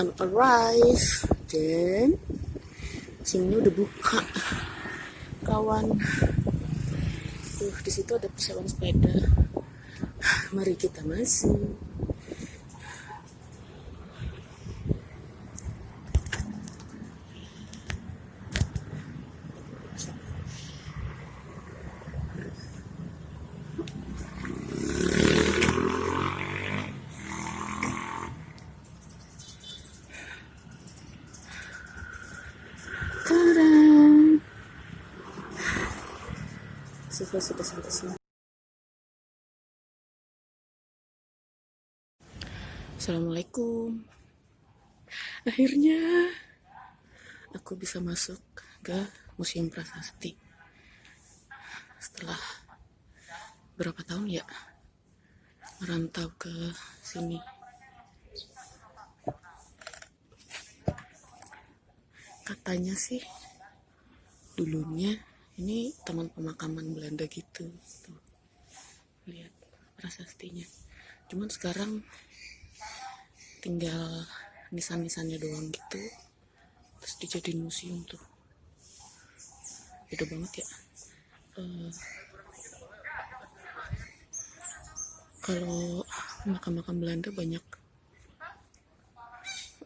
I'm arrive. Dan sini udah buka, kawan. Tuh di situ ada persewan sepeda. Mari kita masuk. Tadam. Sudah sampai sini. Assalamualaikum. Akhirnya aku bisa masuk ke Museum Prasasti setelah berapa tahun ya merantau ke sini. Katanya sih dulunya ini taman pemakaman Belanda gitu. Tuh, lihat prasastinya. Cuman sekarang tinggal nisan-nisannya doang gitu, terus dijadiin museum tuh. Beda banget ya. Kalau makam-makam Belanda banyak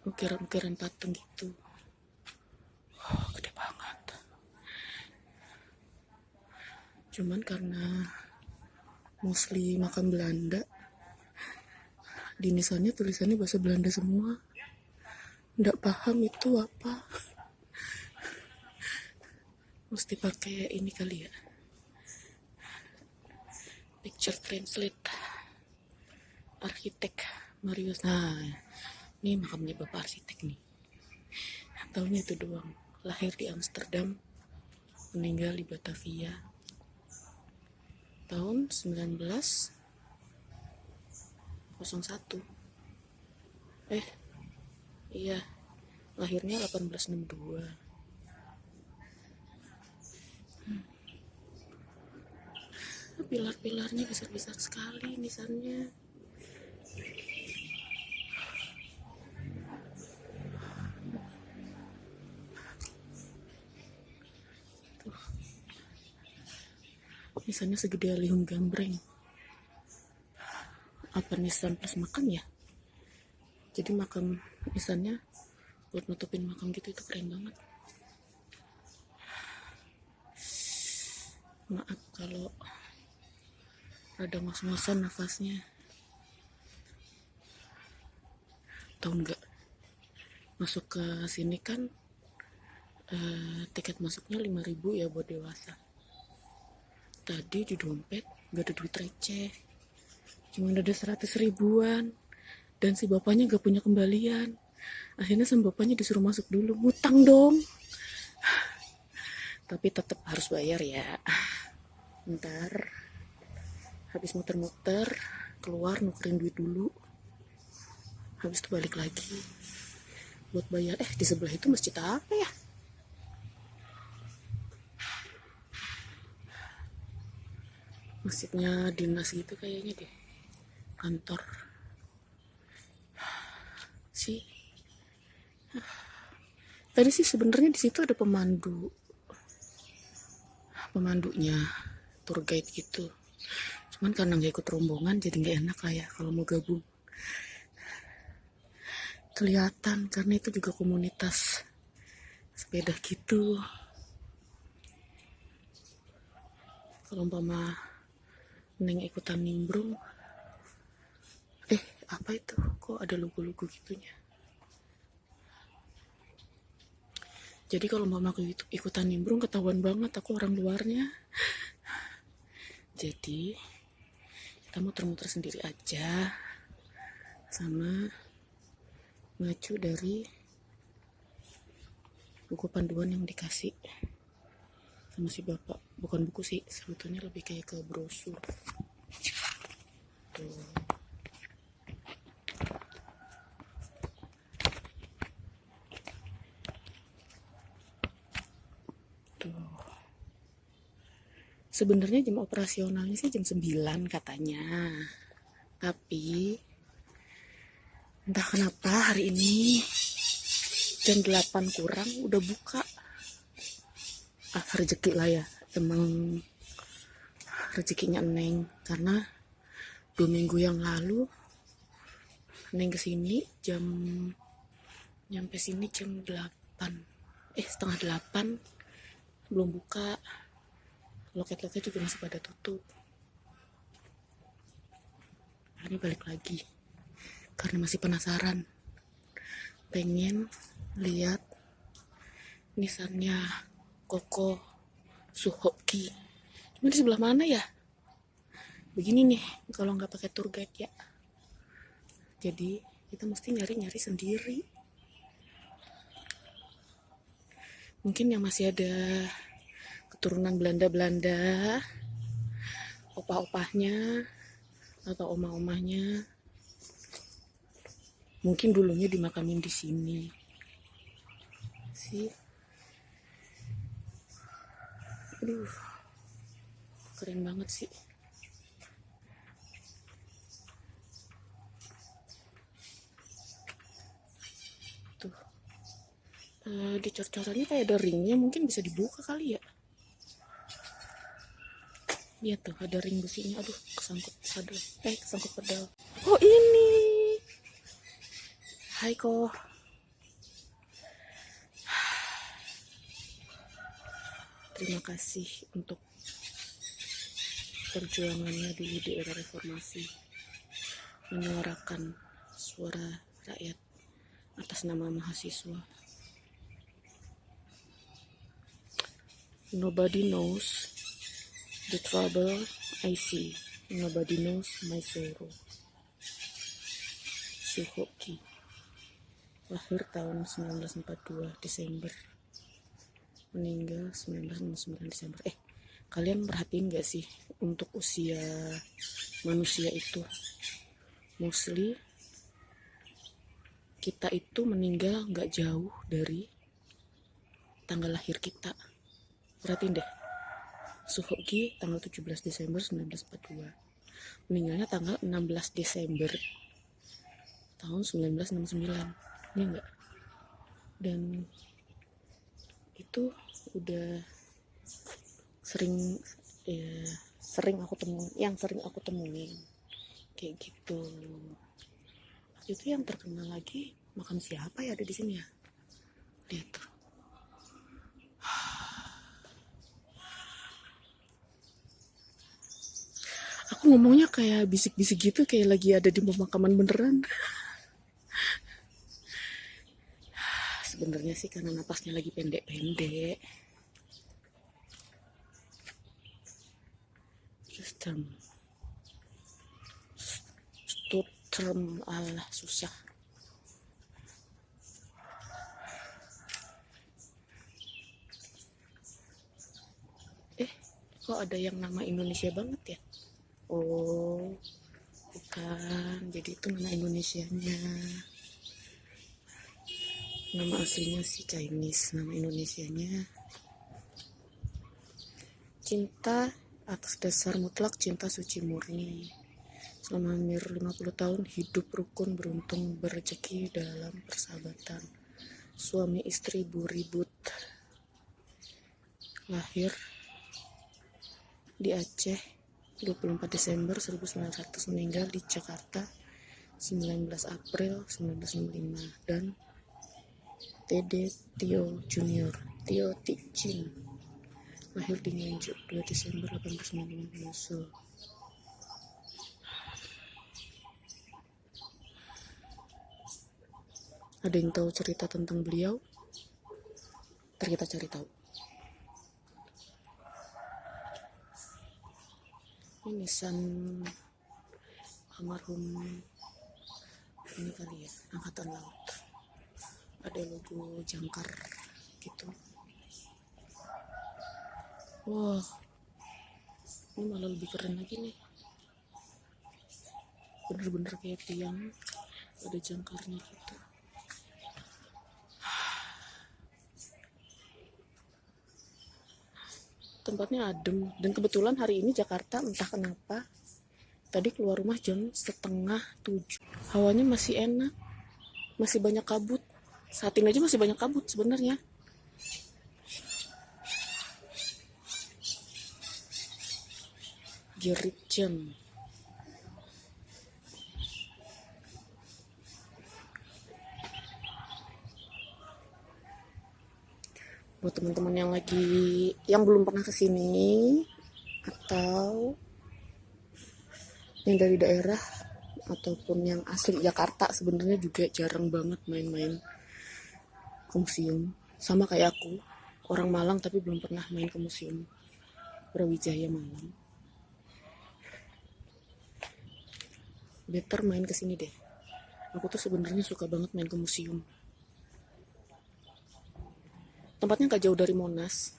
ukiran-ukiran patung gitu. Gede banget. Cuman karena mostly makam Belanda, di nisannya tulisannya bahasa Belanda semua. Nggak paham itu apa. Mesti pakai ini kali ya, picture translate. Arsitek Marius. Nah, ini makamnya bapak arsitek nih. Taunya itu doang. Lahir di Amsterdam, meninggal di Batavia tahun 1901. Iya, lahirnya 1862. Pilar-pilarnya besar-besar sekali nisannya. Nisannya segede alihum gambreng. Apa nisan plus makam ya? Jadi makam nisannya buat nutupin makam gitu, itu keren banget. Maaf kalau ada ngos-ngosan nafasnya. Tahu nggak? Masuk ke sini kan tiket masuknya 5.000 ya buat dewasa. Tadi di dompet gak ada duit receh, cuma ada 100 ribuan, dan si bapaknya gak punya kembalian. Akhirnya sama bapaknya disuruh masuk dulu, ngutang dong. Tapi tetap harus bayar ya. Ntar habis muter-muter keluar nukerin duit dulu, habis itu balik lagi buat bayar. Di sebelah itu masjid apa ya? Masjidnya dinas gitu kayaknya deh, kantor sih. Tadi sih sebenarnya di situ ada pemandunya, tour guide gitu. Cuman karena nggak ikut rombongan jadi nggak enak lah ya kalau mau gabung. Kelihatan karena itu juga komunitas sepeda gitu. Kalau umpama Neng ikutan nimbrung, apa itu? Kok ada logo-logo gitunya? Jadi kalau mau aku ikutan nimbrung ketahuan banget aku orang luarnya. Jadi kita muter-muter sendiri aja, sama ngacu dari buku panduan yang dikasih sama si bapak. Bukan buku sih, sebetulnya lebih kayak ke brosur. Tuh. Sebenarnya jam operasionalnya sih jam 9 katanya. Tapi entah kenapa hari ini jam 8 kurang udah buka. Rezeki lah ya, emang rezekinya Neng, karena 2 minggu yang lalu Neng kesini nyampe sini jam 8, setengah 8, belum buka. Loket-loket juga masih pada tutup. Ini balik lagi karena masih penasaran, pengen lihat nisannya Koko Suhoki. Cuma di sebelah mana ya? Begini nih kalau nggak pakai tour guide ya. Jadi kita mesti nyari-nyari sendiri. Mungkin yang masih ada keturunan Belanda-Belanda, opah-opahnya atau omah-omahnya, mungkin dulunya dimakamin di sini. Sih. Aduh. Keren banget sih. Tuh. Di cor-corannya kayak ada ringnya, mungkin bisa dibuka kali ya. Lihat tuh, ada ring besinya. Aduh, kesangkut pedal. Oh, ini. Hai kok. Terima kasih untuk perjuangannya dulu di era reformasi, menyuarakan suara rakyat atas nama mahasiswa. Nobody knows the trouble I see. Nobody knows my sorrow. Suhoki. Lahir tahun 1942 Desember. Meninggal 1969 Desember. Kalian perhatiin gak sih untuk usia manusia itu? Mostly kita itu meninggal gak jauh dari tanggal lahir kita. Perhatiin deh. Suhoki tanggal 17 Desember 1942. Meninggalnya tanggal 16 Desember tahun 1969. Iya enggak? Dan itu udah sering aku temuin kayak gitu. Itu yang terkenal lagi makam siapa ya ada di sini ya? Lihat tuh. Aku ngomongnya kayak bisik-bisik gitu, kayak lagi ada di pemakaman beneran. Sebenarnya sih karena napasnya lagi pendek-pendek. Term Allah susah. Kok ada yang nama Indonesia banget ya? Oh, bukan. Jadi itu nama Indonesianya. Nama aslinya sih Chinese, nama Indonesianya cinta atas dasar mutlak, cinta suci murni. Selama hampir 50 tahun hidup rukun, beruntung, berrezeki dalam persahabatan. Suami istri buribut. Lahir di Aceh 24 Desember 1900, meninggal di Jakarta 19 April 1995. Dan Tede Tio Junior, Tio Ticin, lahir di Nganjuk 2 Desember 1895, menyusul. Ada yang tahu cerita tentang beliau? Ntar kita cari tahu. Ini nisan almarhum ini kali ya, angkatan laut. Ada logo jangkar gitu. Wah, ini malah lebih keren lagi nih. Bener-bener kayak tiang, ada jangkarnya gitu. Tempatnya adem, dan kebetulan hari ini Jakarta entah kenapa tadi keluar rumah jam 6:30. Hawanya masih enak, masih banyak kabut. Saat ini aja masih banyak kabut sebenarnya. Jerit jam. Buat teman-teman yang belum pernah kesini atau yang dari daerah ataupun yang asli Jakarta, sebenarnya juga jarang banget main-main ke museum. Sama kayak aku, orang Malang tapi belum pernah main ke museum Brawijaya Malang. Better main ke sini deh. Aku tuh sebenarnya suka banget main ke museum. Tempatnya gak jauh dari Monas.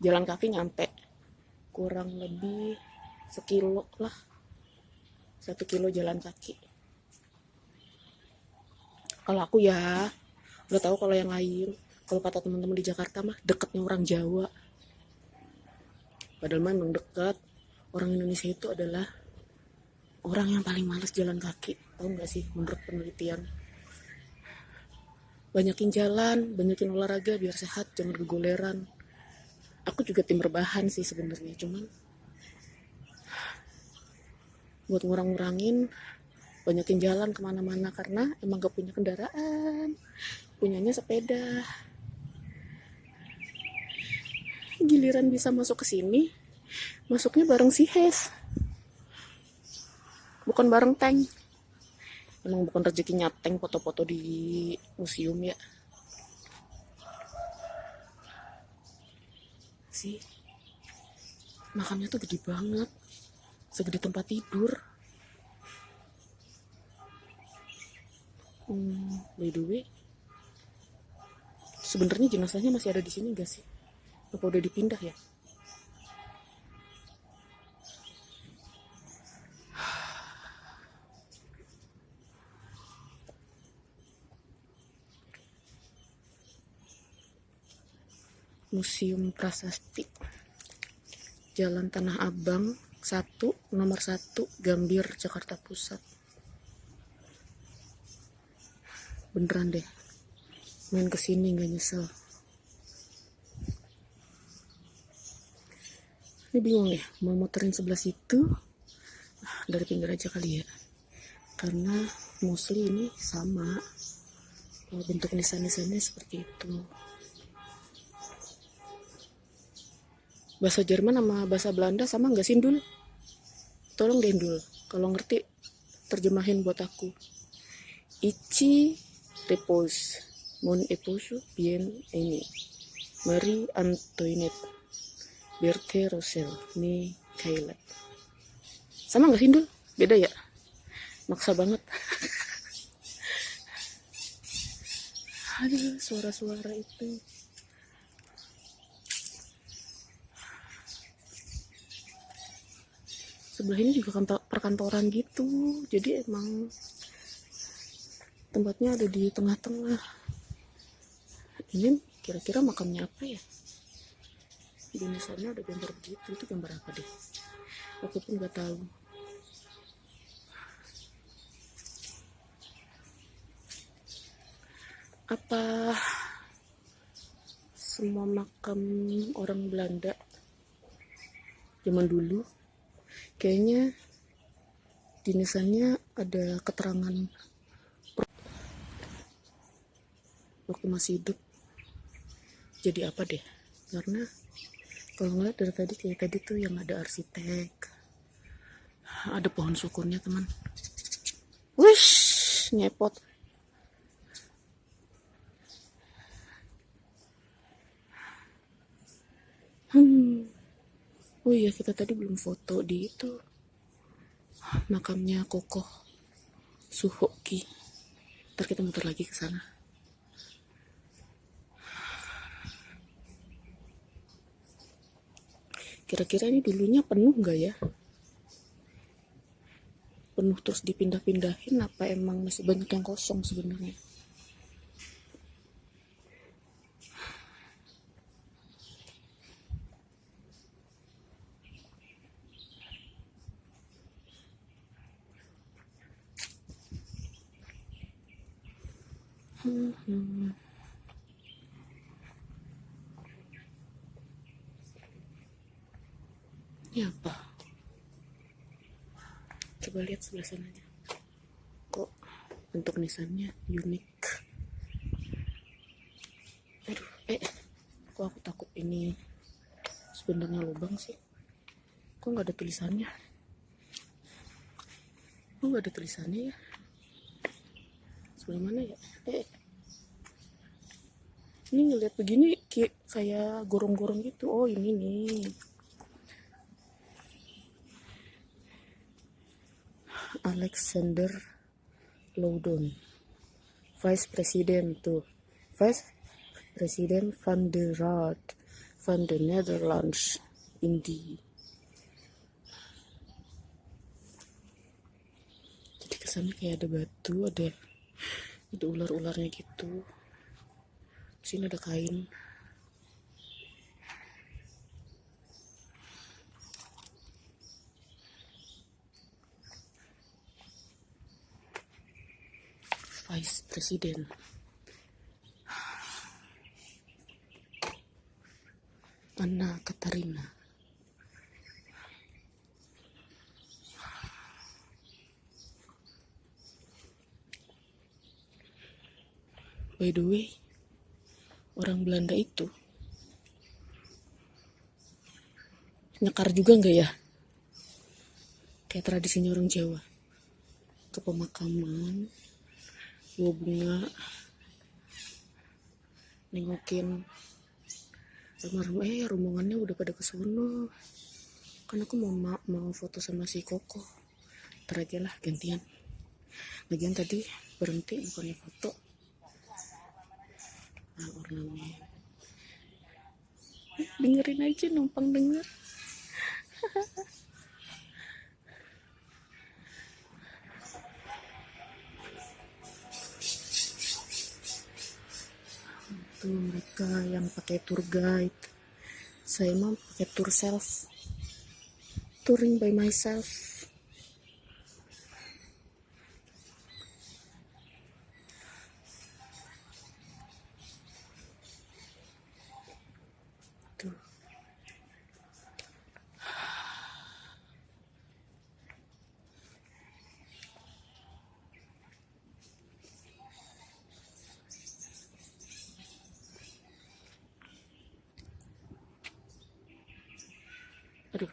Jalan kaki nyampe. Kurang lebih sekilo lah. 1 kilo jalan kaki. Kalau aku ya, udah tahu kalau yang lain. Kalau kata teman-teman di Jakarta mah deketnya orang Jawa. Padahal memang dekat. Orang Indonesia itu adalah orang yang paling males jalan kaki. Tahu nggak sih menurut penelitian? Banyakin jalan, banyakin olahraga biar sehat, jangan kegoleran. Aku juga tim rebahan sih sebenarnya, cuman buat ngurang-ngurangin, banyakin jalan kemana-mana karena emang gak punya kendaraan, punyanya sepeda. Giliran bisa masuk ke sini, masuknya bareng si Hes, bukan bareng tank. Emang bukan rezekinya tank foto-foto di museum ya. Sih, makamnya tuh gede banget, segede tempat tidur. By the way, sebenarnya jenazahnya masih ada di sini gak sih? Apa udah dipindah ya? Museum Prasasti, Jalan Tanah Abang 1, nomor 1, Gambir, Jakarta Pusat. Beneran deh, main kesini gak nyesel. Ini bingung nih, mau muterin sebelah situ, dari pinggir aja kali ya. Karena mostly ini sama, bentuk nisan-nisannya seperti itu. Bahasa Jerman sama bahasa Belanda sama nggak sih, Dul? Tolong deh, Dul, kalau ngerti terjemahin buat aku. Ici repose, mon épouse bien aimé, Marie Antoinette, Berthe Russell, Michaela. Sama nggak sih, Dul? Beda ya? Maksa banget. Aduh, suara-suara itu. Sebelah ini juga perkantoran gitu, jadi emang tempatnya ada di tengah-tengah. Ini kira-kira makamnya apa ya? Di misalnya ada gambar begitu, itu gambar apa deh? Aku pun nggak tahu. Apa semua makam orang Belanda zaman dulu kayaknya di nisannya ada keterangan waktu masih hidup jadi apa deh, karena kalau ngeliat dari tadi kayak tadi tuh yang ada arsitek, ada pohon sukunnya teman. Wish, nyepot. Oh iya, kita tadi belum foto di itu makamnya Kokoh Suhoki. Ntar kita muter lagi ke sana. Kira-kira ini dulunya penuh nggak ya? Penuh terus dipindah-pindahin apa emang masih banyak yang kosong sebenarnya? Hmm. Ini apa? Coba lihat sebelah sananya. Kok bentuk nisannya unik. Aduh, kok aku takut ini sebenarnya lubang sih. Kok nggak ada tulisannya? Kok nggak ada tulisannya ya? Sebelah mana ya? Ini ngeliat begini kayak gorong-gorong gitu. Oh, ini nih. Alexander Loudon, Vice President tuh. Vice President van der Raad van the Netherlands, Indie. Jadi kesannya kayak ada batu, ada ular-ularnya gitu. Sini ada kain. Vice President. Anna Katarina. By the way, orang Belanda itu nyekar juga nggak ya? Kayak tradisinya orang Jawa. Ke pemakaman, bawa bunga, nengokin rombongannya udah pada kesono. Kan aku mau foto sama si Koko. Ntar aja lah gantian. Lagian tadi berhenti bukannya foto. Nah, ornamen. Dengerin aja, numpang denger. Tuh mereka yang pakai tour guide. Saya mah pakai tour self. Touring by myself. Tuh. Aduh.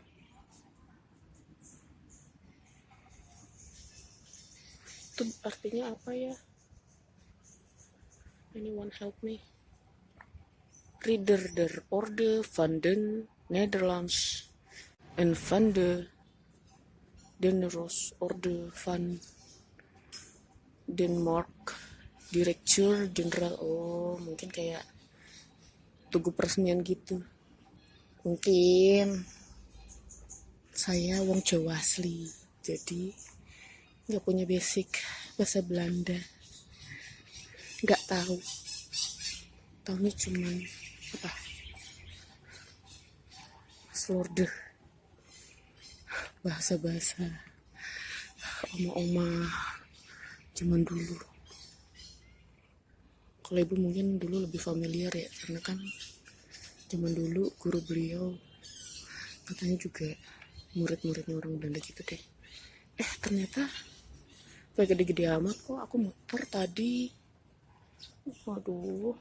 Itu artinya apa ya? Anyone help me? Ridder der Orde van den Netherlands en van de Denneros Orde van Denmark, Directeur General. Oh, mungkin kayak tugu peresmian gitu. Mungkin saya wong Jawa asli, jadi nggak punya basic bahasa Belanda, nggak tahu. Tahunya cuman apa? Slorde, bahasa-bahasa oma-oma zaman dulu. Kalau ibu mungkin dulu lebih familiar ya, karena kan zaman dulu guru beliau katanya juga murid-muridnya orang Belanda gitu deh. Ternyata kayak gede-gede amat kok. Aku muter tadi. Waduh.